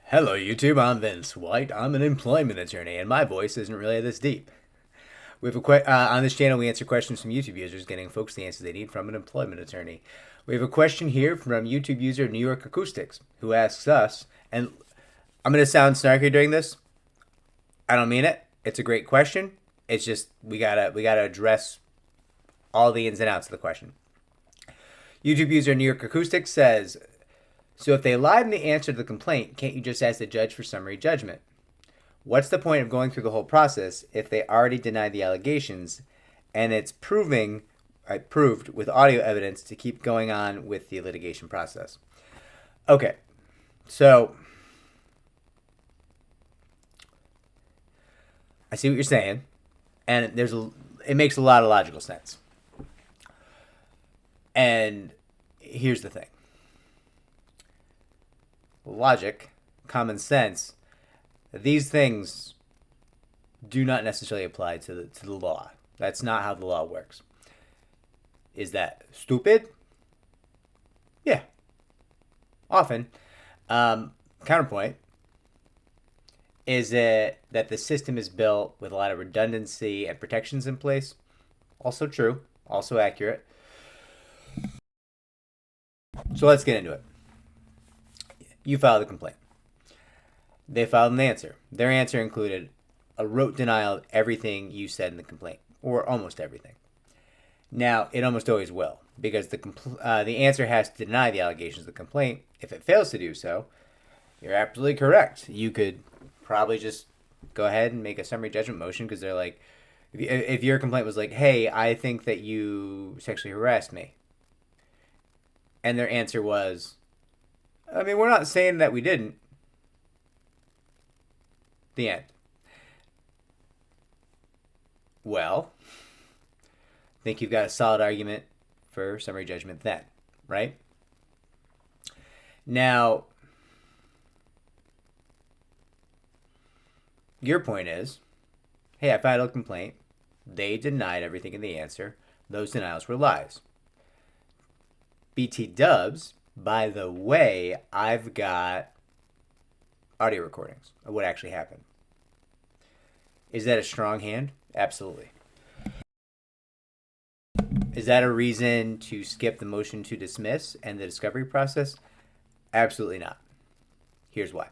Hello, YouTube. I'm Vince White. I'm an employment attorney, and my voice isn't really this deep. We have on this channel, we answer questions from YouTube users, getting folks the answers they need from an employment attorney. We have a question here from YouTube user New York Acoustics, who asks us, and I'm going to sound snarky during this. I don't mean it. It's a great question. It's just we gotta address all the ins and outs of the question. YouTube user New York Acoustics says, so if they lied in the answer to the complaint, can't you just ask the judge for summary judgment? What's the point of going through the whole process if they already denied the allegations and it's proved with audio evidence to keep going on with the litigation process? Okay, so I see what you're saying, and it makes a lot of logical sense. And here's the thing. Logic, common sense, these things do not necessarily apply to the law. That's not how the law works. Is that stupid? Yeah, often. Counterpoint, is it that the system is built with a lot of redundancy and protections in place? Also true, also accurate. So let's get into it. You filed a complaint. They filed an answer. Their answer included a rote denial of everything you said in the complaint, or almost everything. Now, it almost always will, because the answer has to deny the allegations of the complaint. If it fails to do so, you're absolutely correct. You could probably just go ahead and make a summary judgment motion, because they're like, if your complaint was like, hey, I think that you sexually harassed me, and their answer was, I mean, we're not saying that we didn't. The end. Well, I think you've got a solid argument for summary judgment then, right? Now, your point is, hey, I filed a complaint. They denied everything in the answer. Those denials were lies. BT dubs, by the way, I've got audio recordings of what actually happened. Is that a strong hand? Absolutely. Is that a reason to skip the motion to dismiss and the discovery process? Absolutely not. Here's why.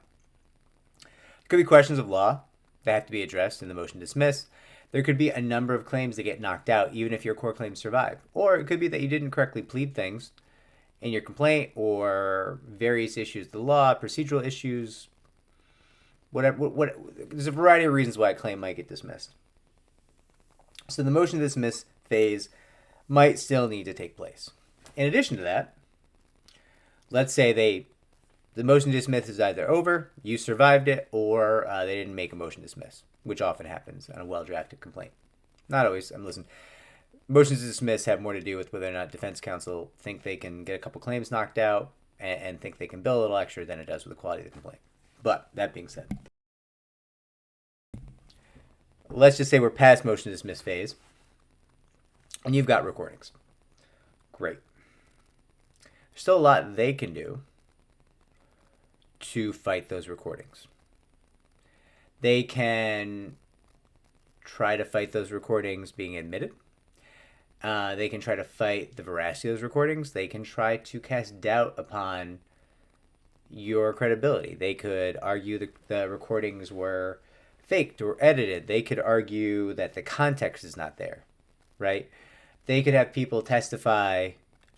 There could be questions of law that have to be addressed in the motion to dismiss. There could be a number of claims that get knocked out even if your core claims survive. Or it could be that you didn't correctly plead things in your complaint, or various issues of the law, procedural issues, whatever. There's a variety of reasons why a claim might get dismissed. So the motion to dismiss phase might still need to take place. In addition to that, let's say the motion to dismiss is either over, you survived it, or they didn't make a motion to dismiss, which often happens on a well-drafted complaint. Not always. Listen, motions to dismiss have more to do with whether or not defense counsel think they can get a couple claims knocked out and think they can bill a little extra than it does with the quality of the complaint. But that being said, let's just say we're past motion to dismiss phase and you've got recordings. Great. There's still a lot they can do to fight those recordings. They can try to fight those recordings being admitted. They can try to fight the veracity of those recordings. They can try to cast doubt upon your credibility. They could argue the recordings were faked or edited. They could argue that the context is not there, right? They could have people testify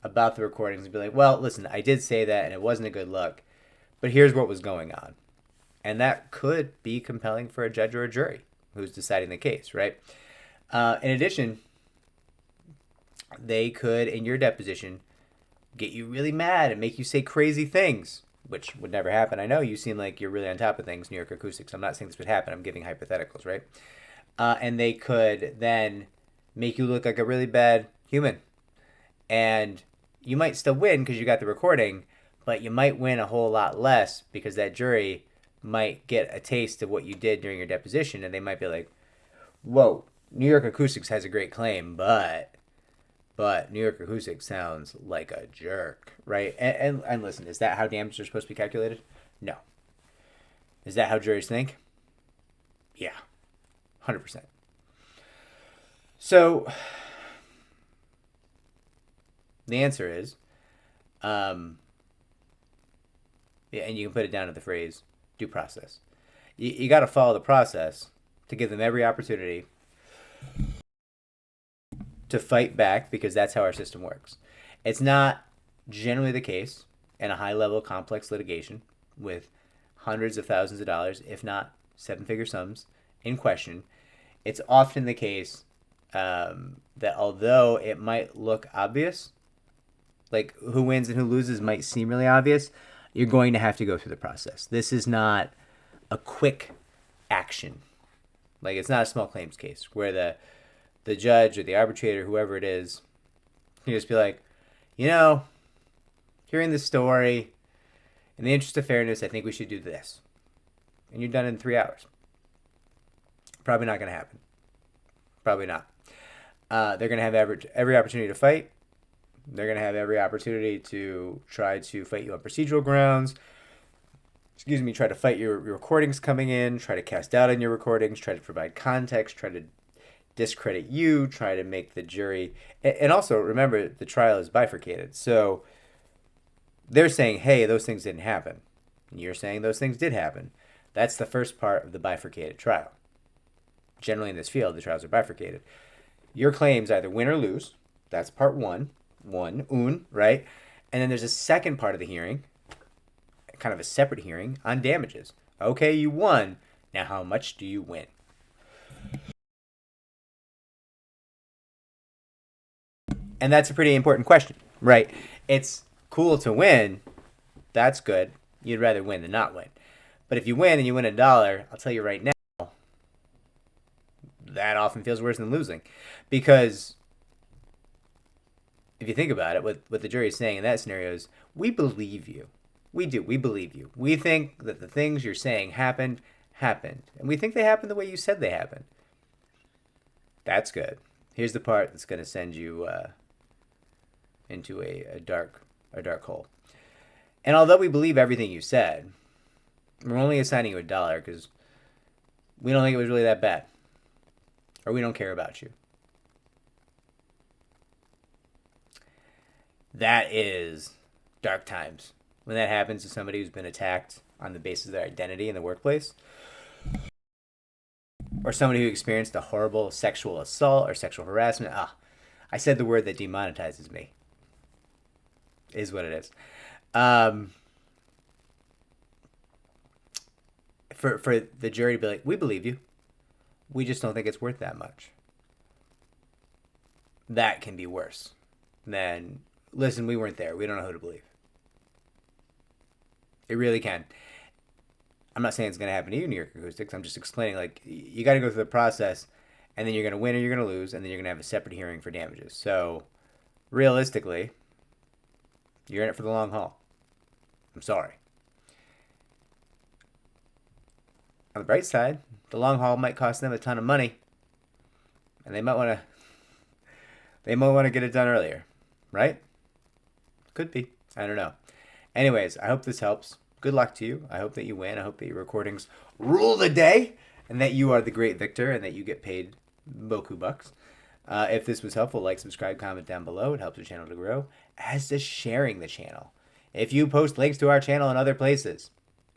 about the recordings and be like, well, listen, I did say that and it wasn't a good look, but here's what was going on. And that could be compelling for a judge or a jury who's deciding the case, right? In addition, they could, in your deposition, get you really mad and make you say crazy things, which would never happen. I know you seem like you're really on top of things, New York Acoustics. I'm not saying this would happen. I'm giving hypotheticals, right? And they could then make you look like a really bad human. And you might still win because you got the recording, but you might win a whole lot less because that jury might get a taste of what you did during your deposition, and they might be like, whoa, New York Acoustics has a great claim, but New York Acoustics sounds like a jerk, right? And listen, is that how damages are supposed to be calculated? No. Is that how juries think? Yeah, 100%. So the answer is, yeah, and you can put it down to the phrase due process. You got to follow the process to give them every opportunity to fight back, because that's how our system works. It's not generally the case in a high level complex litigation with hundreds of thousands of dollars, if not seven-figure sums in question. It's often the case that although it might look obvious, like who wins and who loses might seem really obvious, you're going to have to go through the process. This is not a quick action. Like, it's not a small claims case where the judge or the arbitrator, whoever it is, can just be like, hearing this story, in the interest of fairness, I think we should do this. And you're done in 3 hours. Probably not going to happen. Probably not. They're going to have every opportunity to fight. They're going to have every opportunity to try to fight you on procedural grounds. Try to fight your recordings coming in, try to cast doubt on your recordings, try to provide context, try to discredit you, try to make the jury. And also, remember, the trial is bifurcated. So they're saying, hey, those things didn't happen. And you're saying those things did happen. That's the first part of the bifurcated trial. Generally in this field, the trials are bifurcated. Your claims either win or lose. That's part one, right? And then there's a second part of the hearing, kind of a separate hearing on damages. Okay, you won. Now how much do you win? And that's a pretty important question, right? It's cool to win. That's good. You'd rather win than not win. But if you win and you win $1, I'll tell you right now, that often feels worse than losing. Because if you think about it, what the jury is saying in that scenario is, we believe you. We do. We believe you. We think that the things you're saying happened. And we think they happened the way you said they happened. That's good. Here's the part that's going to send you into a dark hole. And although we believe everything you said, we're only assigning you $1 because we don't think it was really that bad. Or we don't care about you. That is dark times. When that happens to somebody who's been attacked on the basis of their identity in the workplace, or somebody who experienced a horrible sexual assault or sexual harassment. I said the word that demonetizes me. Is what it is. For the jury to be like, we believe you. We just don't think it's worth that much. That can be worse than, listen, we weren't there. We don't know who to believe. It really can. I'm not saying it's going to happen to you, New York Acoustics. I'm just explaining, like, you got to go through the process, and then you're going to win or you're going to lose, and then you're going to have a separate hearing for damages. So, realistically, you're in it for the long haul. I'm sorry. On the bright side, the long haul might cost them a ton of money, and they might want to get it done earlier, right? Could be. I don't know. Anyways, I hope this helps. Good luck to you. I hope that you win. I hope that your recordings rule the day, and that you are the great victor, and that you get paid boku bucks. If this was helpful, like, subscribe, comment down below. It helps the channel to grow, as does sharing the channel. If you post links to our channel in other places,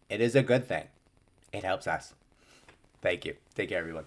it is a good thing. It helps us. Thank you. Take care, everyone.